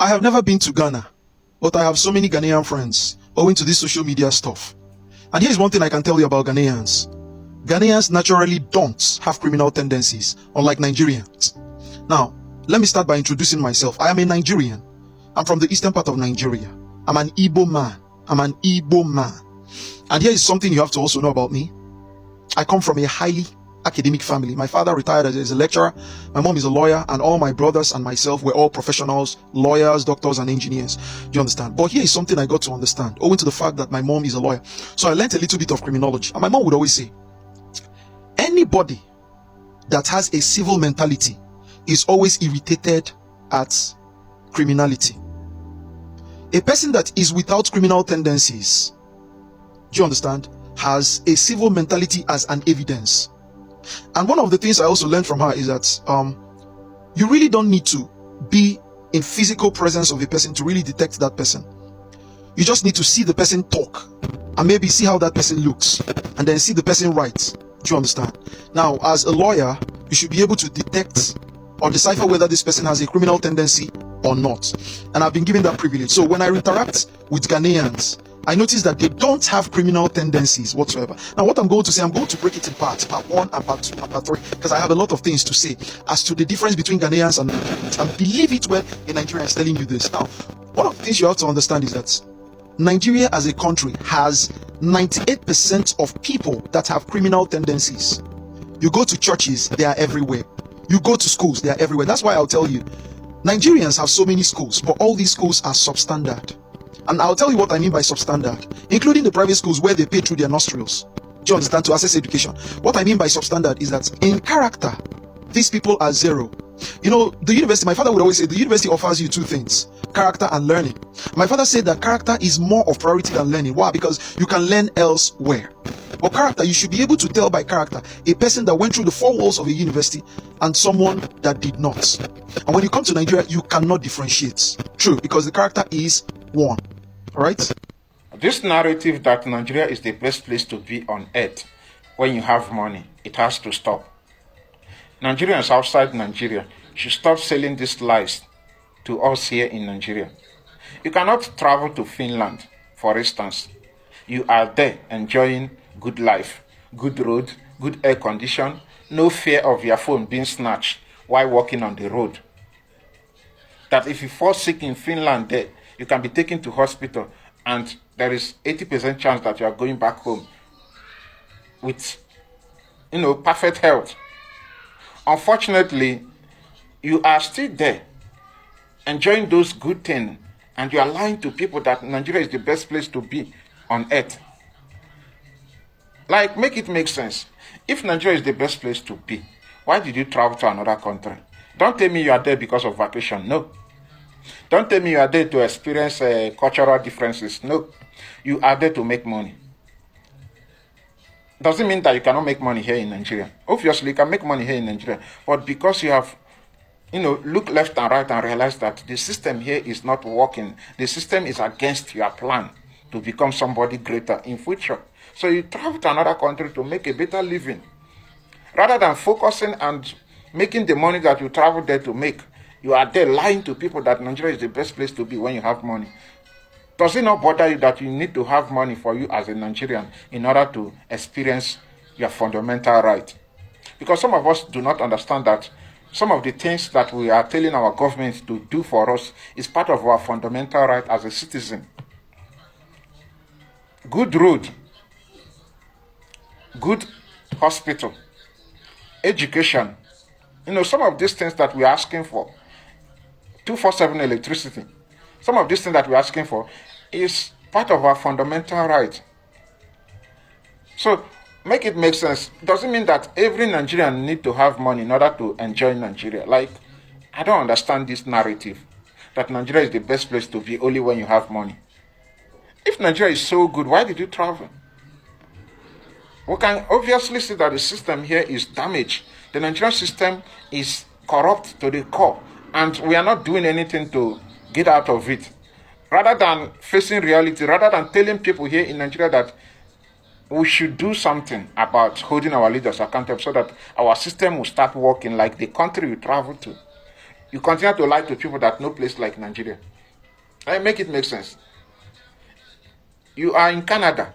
I have never been to Ghana, but I have so many Ghanaian friends owing to this social media stuff. And here's one thing I can tell you about Ghanaians. Ghanaians naturally don't have criminal tendencies, unlike Nigerians. Now, let me start by introducing myself. I am a Nigerian. I'm from the eastern part of Nigeria. I'm an Igbo man. And here is something you have to also know about me. I come from a highly academic family. My father retired as a lecturer. My mom is a lawyer, and all my brothers and myself were all professionals, lawyers, doctors, and engineers. Do you understand? But here is something I got to understand, owing to the fact that my mom is a lawyer. So I learned a little bit of criminology. And my mom would always say, anybody that has a civil mentality is always irritated at criminality. A person that is without criminal tendencies, do you understand, has a civil mentality as an evidence. And one of the things I also learned from her is that you really don't need to be in physical presence of a person to really detect that person. You just need to see the person talk and maybe see how that person looks and then see the person write. Do you understand? Now, as a lawyer, you should be able to detect or decipher whether this person has a criminal tendency or not. And I've been given that privilege. So when I interact with Ghanaians, I notice that they don't have criminal tendencies whatsoever. Now, what I'm going to say, I'm going to break it in parts, part 1 and part 2 and part 3, because I have a lot of things to say as to the difference between Ghanaians and Nigerians. And believe it when a Nigerian is telling you this. Now, one of the things you have to understand is that Nigeria as a country has 98% of people that have criminal tendencies. You go to churches, they are everywhere. You go to schools, they are everywhere. That's why I'll tell you, Nigerians have so many schools, but all these schools are substandard. And I'll tell you what I mean by substandard, including the private schools where they pay through their nostrils. Do you understand? To access education. What I mean by substandard is that in character, these people are zero. You know, the university, my father would always say, the university offers you two things, character and learning. My father said that character is more of priority than learning. Why? Because you can learn elsewhere. But character, you should be able to tell by character a person that went through the four walls of a university and someone that did not. And when you come to Nigeria, you cannot differentiate. True, because the character is one. All right? This narrative that Nigeria is the best place to be on earth when you have money, it has to stop. Nigerians outside Nigeria should stop selling these lies to us here in Nigeria. You cannot travel to Finland, for instance. You are there enjoying good life, good road, good air condition, no fear of your phone being snatched while walking on the road. That if you fall sick in Finland there, you can be taken to hospital and there is 80% chance that you are going back home with, perfect health. Unfortunately, you are still there enjoying those good things and you are lying to people that Nigeria is the best place to be on earth. Like, make it make sense. If Nigeria is the best place to be, why did you travel to another country? Don't tell me you are there because of vacation. No. Don't tell me you are there to experience cultural differences. No. You are there to make money. Doesn't mean that you cannot make money here in Nigeria. Obviously, you can make money here in Nigeria. But because you have, look left and right and realize that the system here is not working. The system is against your plan to become somebody greater in future. So you travel to another country to make a better living. Rather than focusing and making the money that you travel there to make, you are there lying to people that Nigeria is the best place to be when you have money. Does it not bother you that you need to have money for you as a Nigerian in order to experience your fundamental right? Because some of us do not understand that some of the things that we are telling our government to do for us is part of our fundamental right as a citizen. Good road, good hospital, education. Some of these things that we are asking for, 247 electricity, some of these things that we're asking for is part of our fundamental right. So make it make sense. Doesn't mean that every Nigerian need to have money in order to enjoy Nigeria. Like, I don't understand this narrative that Nigeria is the best place to be only when you have money. If Nigeria is so good, why did you travel? We can obviously see that the system here is damaged. The Nigerian system is corrupt to the core, and we are not doing anything to get out of it. Rather than facing reality, rather than telling people here in Nigeria that we should do something about holding our leaders accountable so that our system will start working like the country we travel to. You continue to lie to people that no place like Nigeria. I make it make sense. You are in Canada,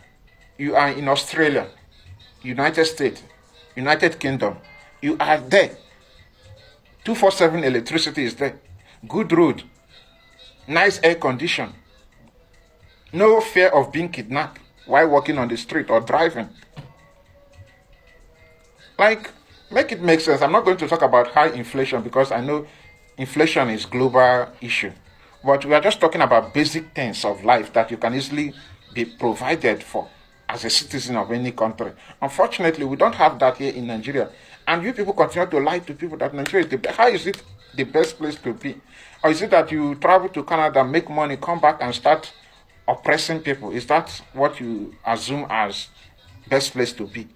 you are in Australia, United States, United Kingdom. You are there. 247 electricity is there. Good road, nice air condition. No fear of being kidnapped while walking on the street or driving. Like, make it make sense. I'm not going to talk about high inflation because I know inflation is global issue. But we are just talking about basic things of life that you can easily be provided for as a citizen of any country. Unfortunately, we don't have that here in Nigeria. And you people continue to lie to people that Nigeria is the best. How is it the best place to be? Or is it that you travel to Canada, make money, come back and start oppressing people? Is that what you assume as best place to be?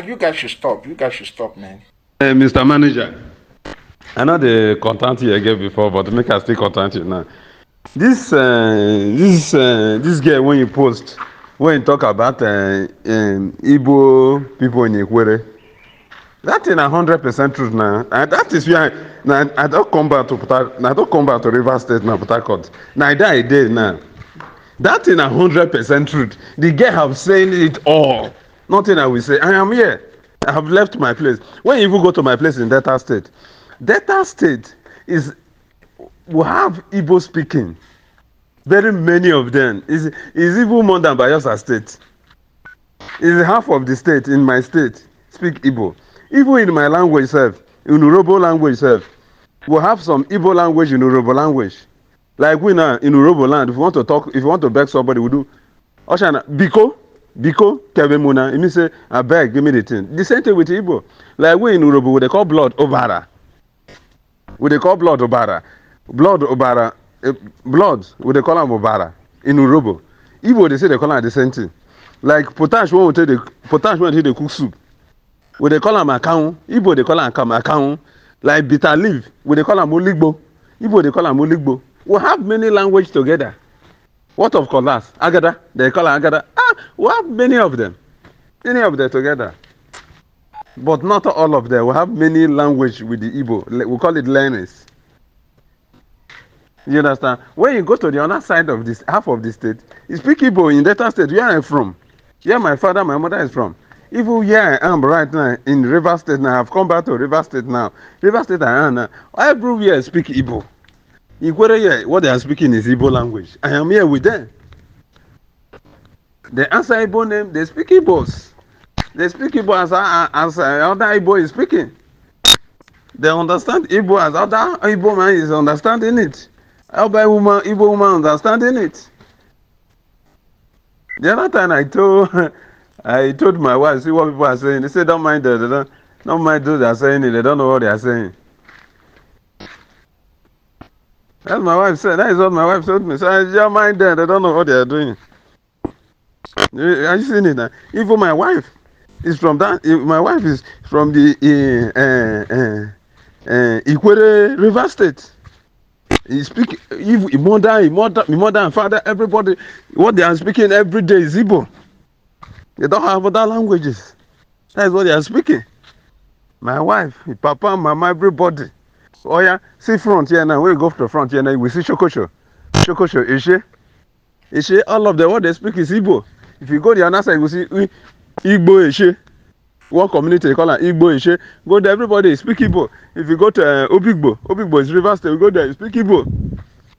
You guys should stop. You guys should stop, man. Mr. Manager, I know the content you gave before, but make us still content you now. This girl when you post, when you talk about Igbo people in Ikwere, that is 100% truth now. And that is why now I don't come back to Rivers State now, Port Harcourt. Now I did now. That is 100% truth. The girl have said it all. Nothing I will say. I am here. I have left my place. When you even go to my place in Delta State is we have Igbo speaking. Very many of them is even more than Bayelsa State. Is half of the state in my state speak Igbo. Even in my language itself, in Urobo language itself, we have some Igbo language in Urobo language. Like we now in Urobo land, if you want to talk, if you want to beg somebody, we do. Oshana, Biko, Kevemuna, it means say, I beg, give me the thing. The same thing with Igbo. Like we in Urobo, they call blood Obara. They call blood Obara. Blood Obara, blood, they call them Obara in Urobo. Igbo, they say they call them the same thing. Like potash, when we take the cook soup, they call them Akau. Igbo, they call them Akau. Like bitter leaf, they call them Oligbo. Igbo, they call them Oligbo. We have many languages together. What of Kolas? Agada, they call it Agada. We have many of them together. But not all of them. We have many language with the Igbo. We call it learners. You understand? When you go to the other side of this, half of the state, you speak Igbo in Delta State. Where I'm from. Where my father, my mother is from. Even where I am right now in River State now, I've come back to River State now. River State I am now. Everywhere I speak Igbo. Ikwere, what they are speaking is Igbo language. I am here with them. They answer Igbo name, they speak Igbos. They speak Igbo as other Igbo is speaking. They understand Igbo as other Igbo man is understanding it. Other Igbo woman understanding it. The other time I told my wife, see what people are saying. They say don't mind that, don't mind those that are saying it, they don't know what they are saying. That's my wife said. That is what my wife told me. So I don't mind them. They don't know what they are doing. Are you seeing it now? Even my wife is from that. My wife is from the Ikwere River State. He speak. Mother and father, everybody. What they are speaking every day is Igbo. They don't have other languages. That is what they are speaking. My wife, papa, mama, everybody. Oh yeah, see front here now. When you go to the front here now, we see Shokosho, Ishe. All of them, what they speak is Igbo. If you go the other side, you will see Igbo Ishe. One community they call it Igbo Ishe. Go there, everybody speak Igbo. If you go to Obigbo is River State. You go there, you speak Igbo.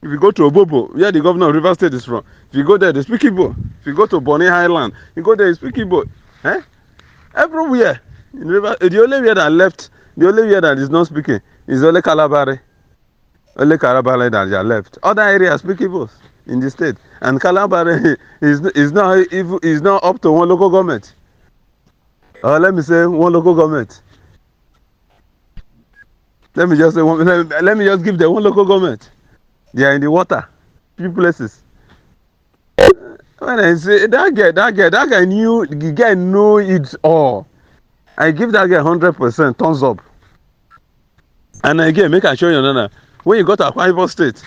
If you go to Obobo, where the governor of River State is from, if you go there, they speak Igbo. If you go to Bonny Highland, you go there, you speak Igbo. Everywhere in River, the only way that left, the only way that is not speaking is only Calabari. Only Calabari that are left. Other areas speak Igbo in the state, and Calabari is not up to one local government. Or let me say one local government. Let me just give them one local government. They are in the water, few places. When I say that guy knew, the guy know it all. I give that guy 100% thumbs up. And again, make I show you another. When you go to Akwa Ibom State,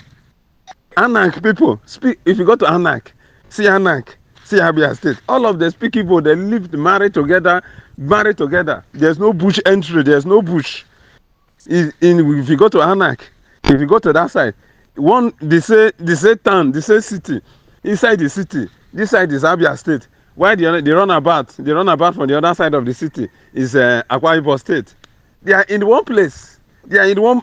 Anak people speak. If you go to Anak, see Abia State. All of them speak Igbo. They live married together. There's no bush entry. There's no bush. If you go to Anak, if you go to that side, they say town, they say city. Inside the city, this side is Abia State. Why they run about? They run about from the other side of the city is Akwa Ibom State. They are in one place. They are in one.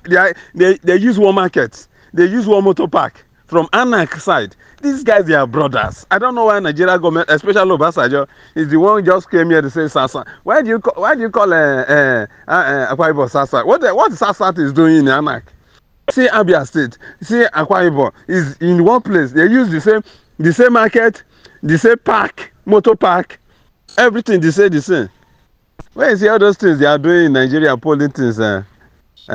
They use one market. They use one motor park from Anak side. These guys, they are brothers. I don't know why Nigeria government, especially Obasanjo, is the one who just came here to say Sasa. Why do you call Akwa Ibom Sasa? What Sasa is doing in Anak? See Abia State, see Akwa Ibom is in one place. They use the same market, the same park, motor park, everything they say the same. When you see all those things they are doing in Nigeria, polling things, I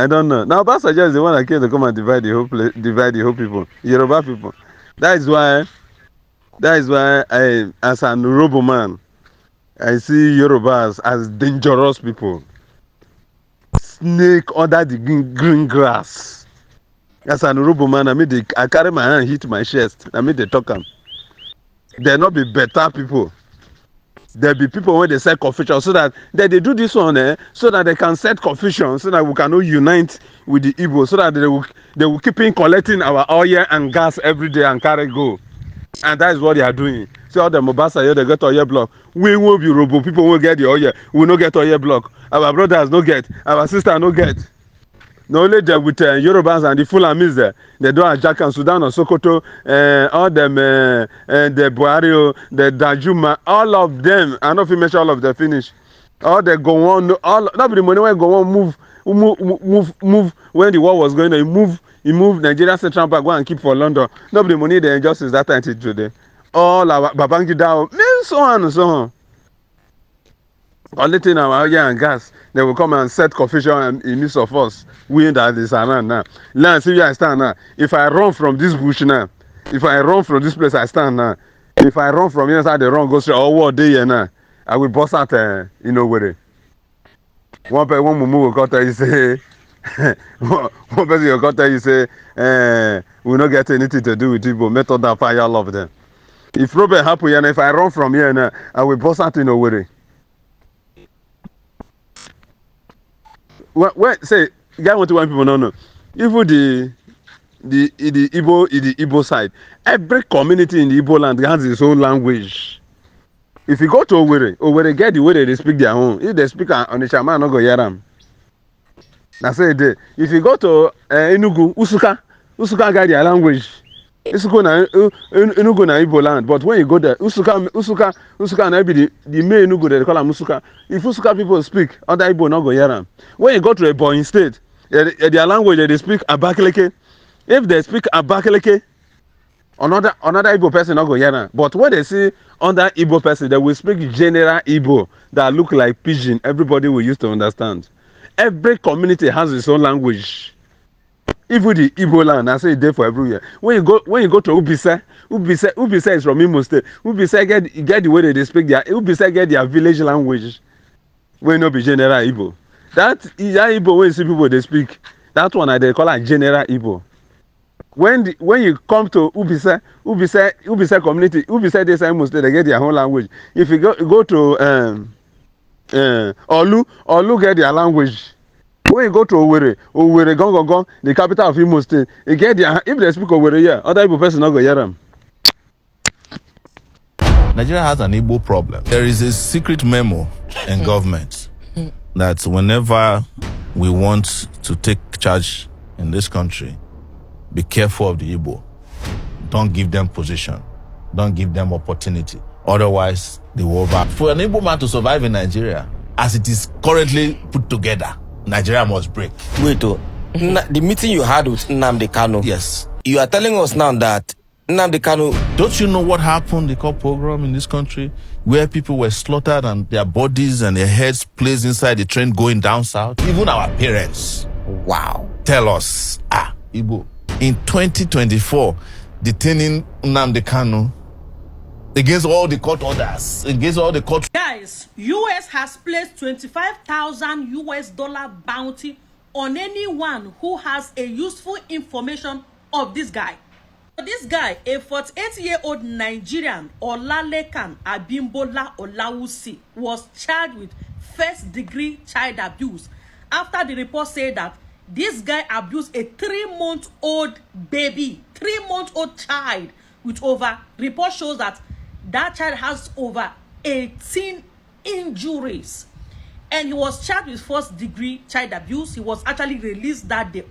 don't know. Now Obasanjo is the one that came to come and divide the whole people, Yoruba people. That is why I, as an Yoruba man, I see Yorubas as dangerous people. Snake under the green grass. As an Yoruba man, I carry my hand, hit my chest. I they talk them. They not be better people. There be people when they set confusion so that they do this one so that they can set confusion so that we cannot unite with the Igbo so that they will keep in collecting our oil and gas every day and carry go. And that is what they are doing. See all the Mobasa here, they get oil block. We won't be robo. People won't get the oil. We no get oil block. Our brothers no get. Our sister no get. No only there with Yorubas and the Fulamis there. They do Ajak and Sudan or Sokoto, all them, the Buario, the Dajuma, all of them. I don't know if you mention all of them finish. All they go on, nobody money when go on move when the war was going on. He moved Nigeria Central Bank go and keep for London. Nobody money the injustice that time till today. All our Babangida, so on and so on. Only thing our oil and gas, they will come and set confusion in midst of us. We that is around now. Now see where I stand now. If I run from this bush now, if I run from this place I stand now, if I run from inside the run go straight or what day here now, I will bust out in nowhere. One move will cut you say one person will cut you say we not get anything to do with people. Method that fire all of them. If problem happen here, if I run from here now, I will bust out in nowhere. When say guy want to want people no. Even the Igbo side, every community in the Igbo land has its own language. If you go to Owerri get the way they speak their own. If they speak on the shaman, no go hear them. That's it. If you go to Enugu, Usuka get their language. Enugu na Igbo land. But when you go there, Usuka na be the main Enugu they call them Usuka. If Usuka people speak, other Igbo no go hear them. When you go to Ebonyi State, their language they speak Abakaliki. If they speak Abakaliki, another Igbo person not go hear them. But when they see other Igbo person, they will speak general Igbo that look like pidgin. Everybody will use to understand. Every community has its own language. Even the Igbo land, I say it's there for everywhere. When you go to Ubisa is from Imo State. Ubisa get the way they speak their Ubisa get their village language. When no be general Igbo. That Igbo when you see people they speak, that one they call it general Igbo. When you come to Ubisa community, Ubisa they say Imo State, they get their own language. If you go to Olu get their language. When you go to Owerri, Gong, the capital of Imo State, you get their, if they speak Owerri here, other Igbo person not go hear them. Nigeria has an Igbo problem. There is a secret memo in government that whenever we want to take charge in this country, be careful of the Igbo. Don't give them position. Don't give them opportunity. Otherwise, they will over. For an Igbo man to survive in Nigeria, as it is currently put together, Nigeria must break. Wait, the meeting you had with Nnamdi Kanu. Yes. You are telling us now that Nnamdi Kanu. Don't you know what happened, the called pogrom in this country, where people were slaughtered and their bodies and their heads placed inside the train going down south? Even our parents. Wow. Tell us, Igbo, in 2024, detaining Nnamdi Kanu against all the court orders, against all the court. Guys, US has placed $25,000 bounty on anyone who has a useful information of this guy. This guy, a 48-year-old Nigerian, Olalekan Abimbola Olawusi, was charged with first-degree child abuse after the report said that This guy abused a 3-month-old baby, 3-month-old child with report shows that child has over 18 injuries. And he was charged with first-degree child abuse. He was actually released that day.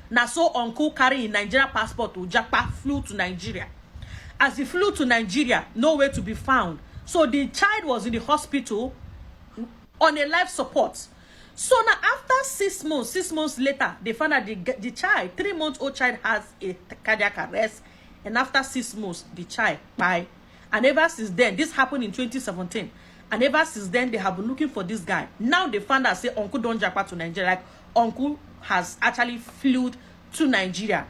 Na so uncle carrying Nigerian passport to Japa flew to Nigeria. As he flew to Nigeria, nowhere to be found. So the child was in the hospital on a life support. So now after 6 months later, they found out the child, 3-month-old child, has a cardiac arrest. And after 6 months, the child died. And ever since then, this happened in 2017. And ever since then, they have been looking for this guy. Now they found out, say, Uncle don't japa to Nigeria. Like, Uncle has actually flew to Nigeria.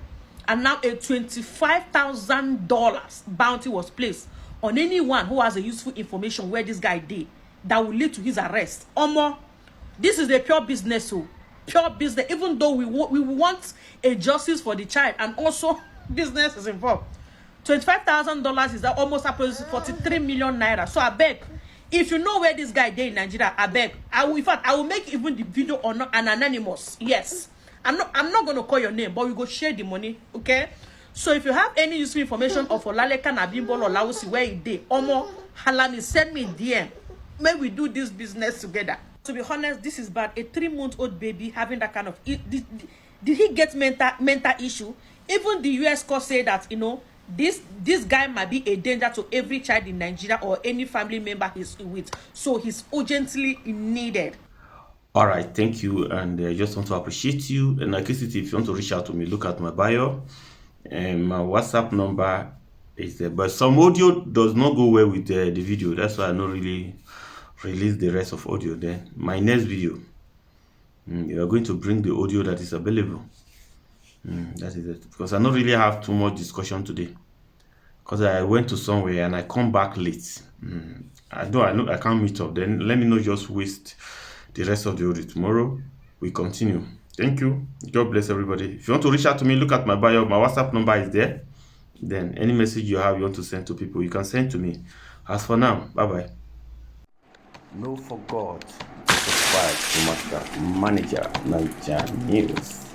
And now a $25,000 bounty was placed on anyone who has a useful information where this guy did that will lead to his arrest. This is a pure business, so pure business. Even though we want a justice for the child, and also business is involved. $25,000 is almost approximately 43 million naira. So I beg, if you know where this guy did in Nigeria, I beg. In fact, I will make even the video on an anonymous. Yes, I'm not going to call your name, but we go share the money. Okay. So if you have any useful information of Olalekan Abimbolo or Lausi where he did, Halami, send me DM. May we do this business together. To be honest, this is bad. A 3-month-old baby having that kind of... Did he get mental issue? Even the US court said that, this guy might be a danger to every child in Nigeria or any family member he's with. So he's urgently needed. All right, thank you. And I just want to appreciate you. And like I said, if you want to reach out to me, look at my bio. And my WhatsApp number is there. But some audio does not go well with the video. That's why I don't really release the rest of audio. Then my next video, you are going to bring the audio that is available. That is it. Because I don't really have too much discussion today. Because I went to somewhere and I come back late. I know I can't meet up. Then let me not just waste the rest of the audio. Tomorrow we continue. Thank you. God bless everybody. If you want to reach out to me, look at my bio. My WhatsApp number is there. Then any message you have you want to send to people, you can send to me. As for now, bye-bye. No forgot to subscribe to Master Manager Nigerian News.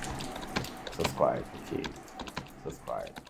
Subscribe, okay. Subscribe.